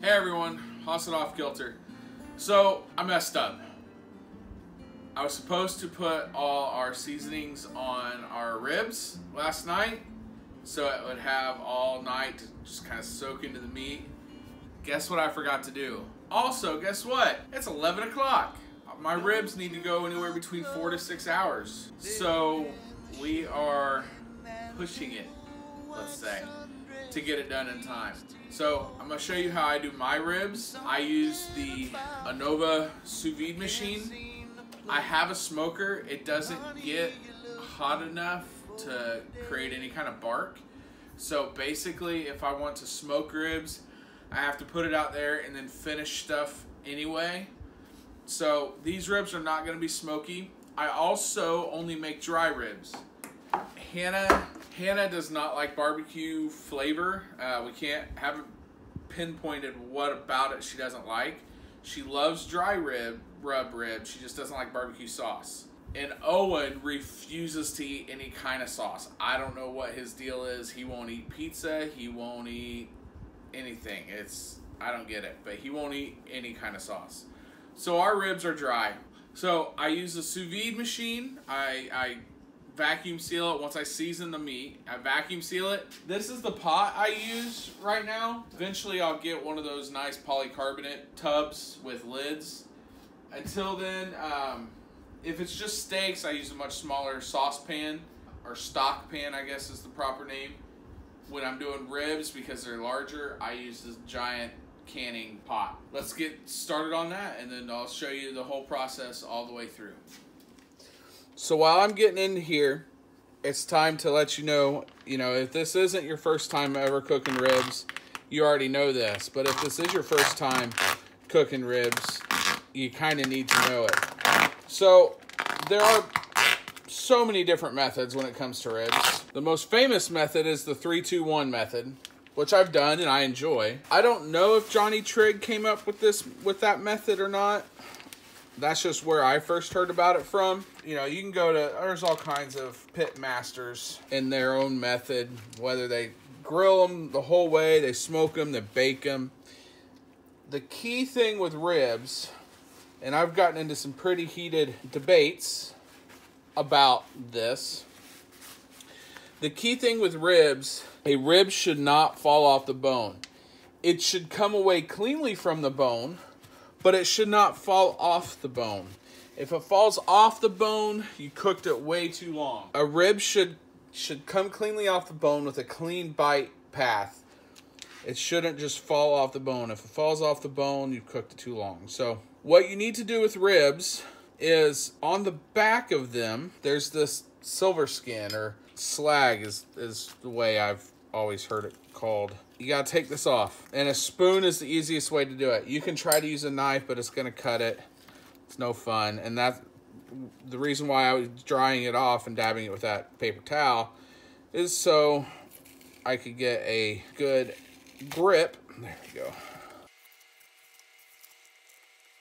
Hey everyone, Homestead off Kilter. So I messed up. I was supposed to put all our seasonings on our ribs last night, so it would have all night to just kind of soak into the meat. Guess what I forgot to do? Also, guess what? It's 11 o'clock. My ribs need to go anywhere between 4 to 6 hours. So we are pushing it, let's say, to get it done in time. So I'm gonna show you how I do my ribs. I use the Anova sous vide machine. I have a smoker. It doesn't get hot enough to create any kind of bark. So basically, if I want to smoke ribs, I have to put it out there and then finish stuff anyway. So these ribs are not gonna be smoky. I also only make dry ribs. Hannah does not like barbecue flavor. Haven't pinpointed what about it she doesn't like. She loves dry rub ribs. She just doesn't like barbecue sauce. And Owen refuses to eat any kind of sauce. I don't know what his deal is. He won't eat pizza. He won't eat anything. I don't get it, but he won't eat any kind of sauce. So our ribs are dry. So I use a sous vide machine. I vacuum seal it once I season the meat. I vacuum seal it. This is the pot I use right now. Eventually I'll get one of those nice polycarbonate tubs with lids. Until then, if it's just steaks, I use a much smaller saucepan, or stock pan, I guess is the proper name. When I'm doing ribs, because they're larger, I use this giant canning pot. Let's get started on that, and then I'll show you the whole process all the way through. So while I'm getting in here, it's time to let you know, if this isn't your first time ever cooking ribs, you already know this. But if this is your first time cooking ribs, you kind of need to know it. So there are so many different methods when it comes to ribs. The most famous method is the 3-2-1 method, which I've done and I enjoy. I don't know if Johnny Trigg came up with that method or not. That's just where I first heard about it from. You can go to, there's all kinds of pit masters in their own method, whether they grill them the whole way, they smoke them, they bake them. The key thing with ribs, and I've gotten into some pretty heated debates about this. The key thing with ribs, a rib should not fall off the bone. It should come away cleanly from the bone, but it should not fall off the bone. If it falls off the bone, you cooked it way too long. A rib should come cleanly off the bone with a clean bite path. It shouldn't just fall off the bone. If it falls off the bone, you've cooked it too long. So what you need to do with ribs is on the back of them, there's this silver skin, or slag is the way I've always heard it called. You gotta take this off, and a spoon is the easiest way to do it. You can try to use a knife, but it's gonna cut it. It's no fun, and that's the reason why I was drying it off and dabbing it with that paper towel, is so I could get a good grip. There we go.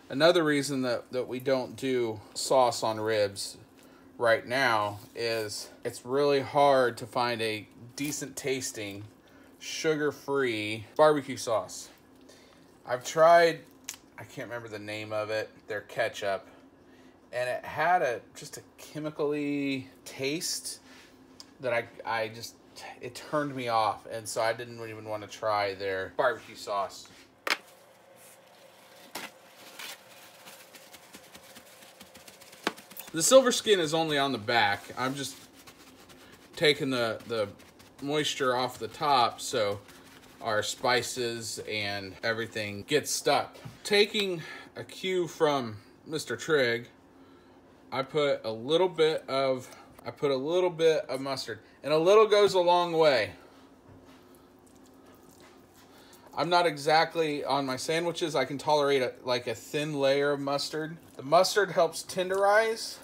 Another reason that we don't do sauce on ribs right now is it's really hard to find a decent tasting, sugar-free barbecue sauce. I've tried, I can't remember the name of it, their ketchup, and it had just a chemically taste that it turned me off, and so I didn't even want to try their barbecue sauce. The silver skin is only on the back. I'm just taking the moisture off the top so our spices and everything gets stuck. Taking a cue from Mr. Trigg, I put a little bit of mustard, and a little goes a long way. I'm not exactly, on my sandwiches, I can tolerate a thin layer of mustard. The mustard helps tenderize,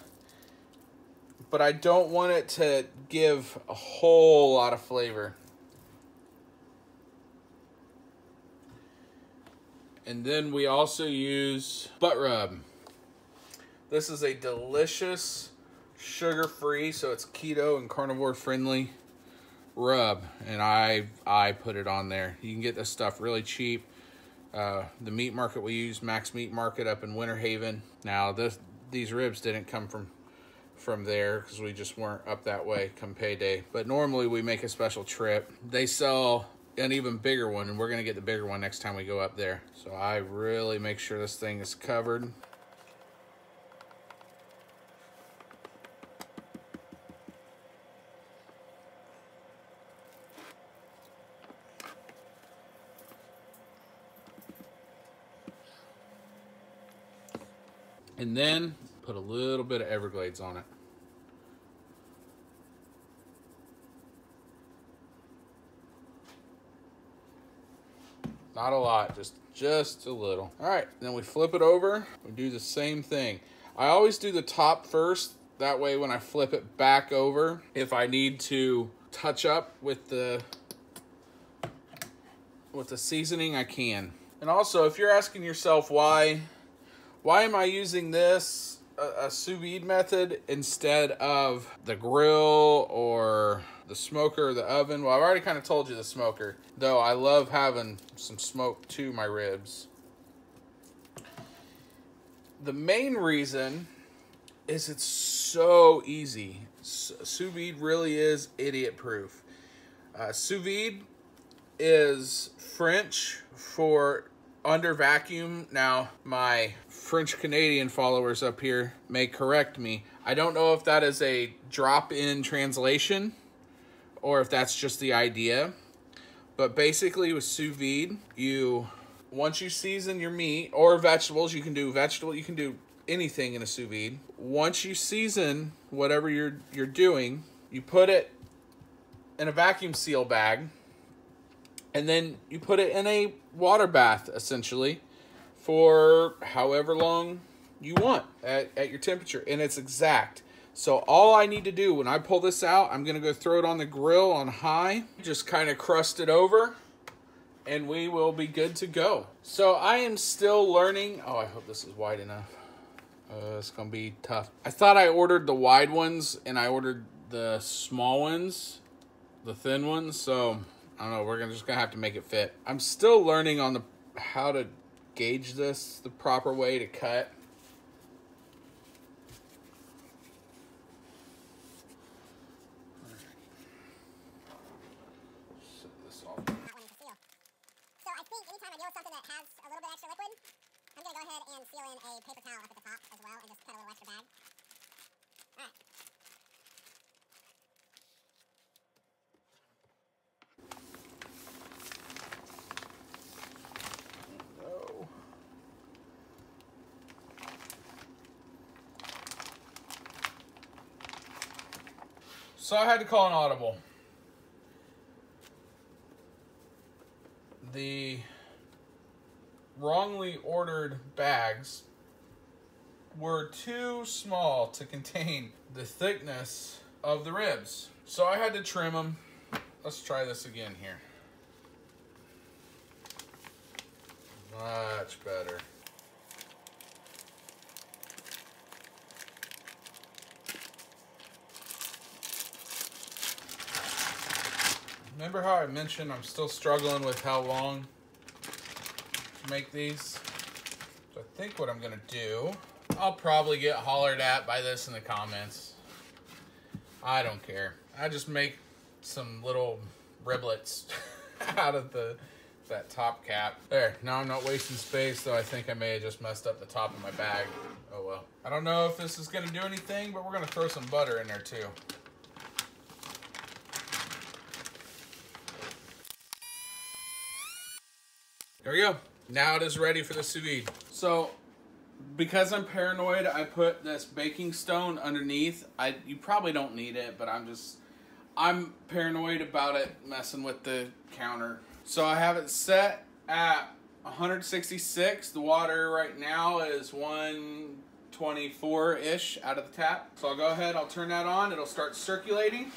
but I don't want it to give a whole lot of flavor. And then we also use butt rub. This is a delicious, sugar-free, so it's keto and carnivore friendly rub, and I put it on there. You can get this stuff really cheap. The meat market we use, Max Meat Market up in Winter Haven. Now these ribs didn't come from there because we just weren't up that way come payday. But normally we make a special trip. They sell an even bigger one, and we're gonna get the bigger one next time we go up there. So I really make sure this thing is covered. And then put a little bit of Everglades on it. Not a lot, just a little. All right, then we flip it over. We do the same thing. I always do the top first. That way when I flip it back over, if I need to touch up with the seasoning, I can. And also, if you're asking yourself why am I using this, a sous vide method, instead of the grill or the smoker or the oven? Well, I've already kind of told you the smoker, though I love having some smoke to my ribs. The main reason is it's so easy. Sous vide really is idiot proof. Sous vide is French for under vacuum. Now, my French Canadian followers up here may correct me. I don't know if that is a drop-in translation or if that's just the idea. But basically with sous vide, once you season your meat or vegetables, you can do anything in a sous vide. Once you season whatever you're doing, you put it in a vacuum seal bag, and then you put it in a water bath, essentially, for however long you want at your temperature. And it's exact. So all I need to do when I pull this out, I'm going to go throw it on the grill on high. Just kind of crust it over, and we will be good to go. So I am still learning. Oh, I hope this is wide enough. It's going to be tough. I thought I ordered the wide ones, and I ordered the small ones, the thin ones. So I don't know, we're just going to have to make it fit. I'm still learning on how to gauge this, the proper way to cut. Set this off. So I think anytime I deal with something that has a little bit extra liquid, I'm going to go ahead and seal in a paper towel up at the top as well and just cut a little extra bag. All right. So I had to call an audible. The wrongly ordered bags were too small to contain the thickness of the ribs. So I had to trim them. Let's try this again here. Much better. Remember how I mentioned I'm still struggling with how long to make these? So I think what I'm gonna do, I'll probably get hollered at by this in the comments. I don't care. I just make some little riblets out of that top cap. There, now I'm not wasting space, though I think I may have just messed up the top of my bag. Oh well. I don't know if this is gonna do anything, but we're gonna throw some butter in there too. There we go. Now it is ready for the sous vide. So, because I'm paranoid, I put this baking stone underneath. You probably don't need it, but I'm paranoid about it messing with the counter. So I have it set at 166. The water right now is 124-ish out of the tap. So I'll go ahead, I'll turn that on. It'll start circulating.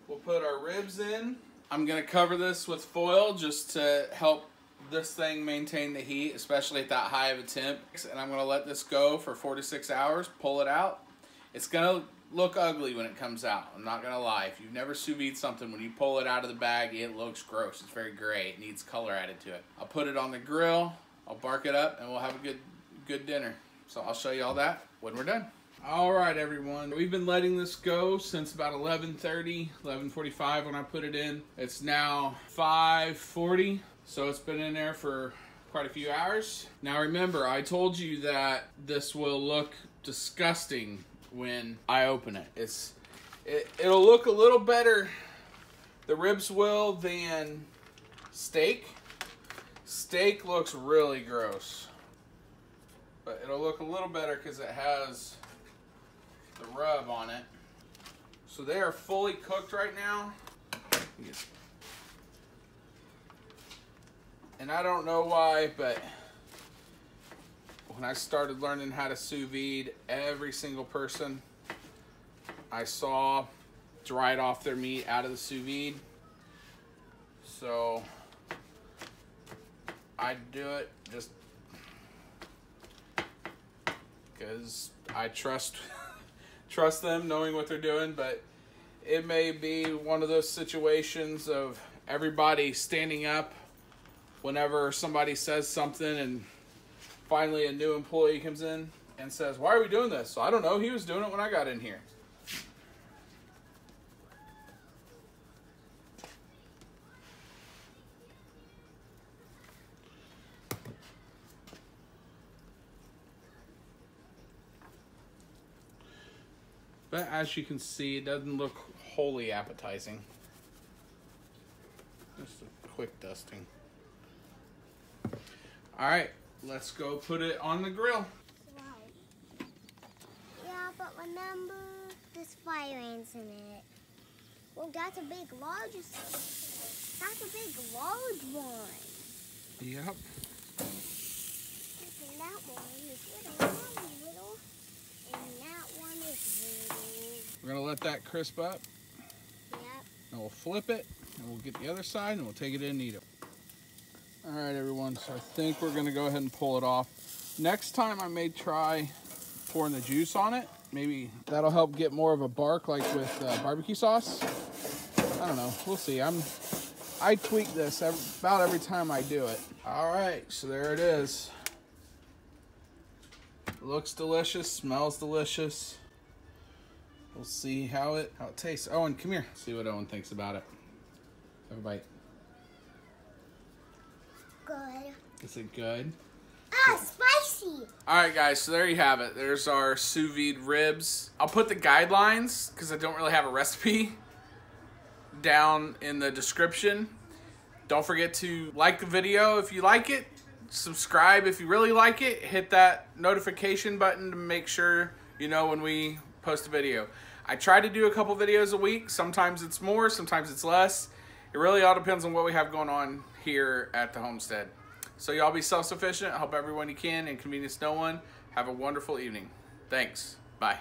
We'll put our ribs in. I'm gonna cover this with foil just to help this thing maintain the heat, especially at that high of a temp. And I'm gonna let this go for 4 to 6 hours, pull it out. It's gonna look ugly when it comes out, I'm not gonna lie. If you've never sous vide something, when you pull it out of the bag, it looks gross. It's very gray, it needs color added to it. I'll put it on the grill, I'll bark it up and we'll have a good dinner. So I'll show you all that when we're done. All right, everyone. We've been letting this go since about 11:30, 11:45 when I put it in. It's now 5:40, so it's been in there for quite a few hours. Now remember, I told you that this will look disgusting when I open it. It'll look a little better, the ribs will, than steak. Steak looks really gross, but it'll look a little better because it has the rub on it. So they are fully cooked right now. And I don't know why, but when I started learning how to sous vide, every single person I saw dried off their meat out of the sous vide. So I do it just because I trust them knowing what they're doing, but it may be one of those situations of everybody standing up whenever somebody says something, and finally a new employee comes in and says, "Why are we doing this?" So I don't know, he was doing it when I got in here. But as you can see, it doesn't look wholly appetizing. Just a quick dusting. All right, let's go put it on the grill. Wow. Yeah, but remember, there's fire ants in it. Well, that's a big large one. Yep. And that one is little, and that one is little. We're gonna let that crisp up. Yep. And we'll flip it, and we'll get the other side, and we'll take it in and eat it. All right, everyone, so I think we're gonna go ahead and pull it off. Next time I may try pouring the juice on it. Maybe that'll help get more of a bark like with barbecue sauce. I don't know, we'll see. I tweak this about every time I do it. All right, so there it is. Looks delicious, smells delicious. We'll see how it tastes. Owen, come here. See what Owen thinks about it. Have a bite. Good. Is it good? Ah, spicy. All right, guys, so there you have it. There's our sous vide ribs. I'll put the guidelines, because I don't really have a recipe, down in the description. Don't forget to like the video if you like it. Subscribe if you really like it. Hit that notification button to make sure you know when we post a video. I try to do a couple videos a week. Sometimes it's more, sometimes it's less. It really all depends on what we have going on here at the homestead. So y'all be self-sufficient, help everyone you can, inconvenience no one. Have a wonderful evening. Thanks. Bye.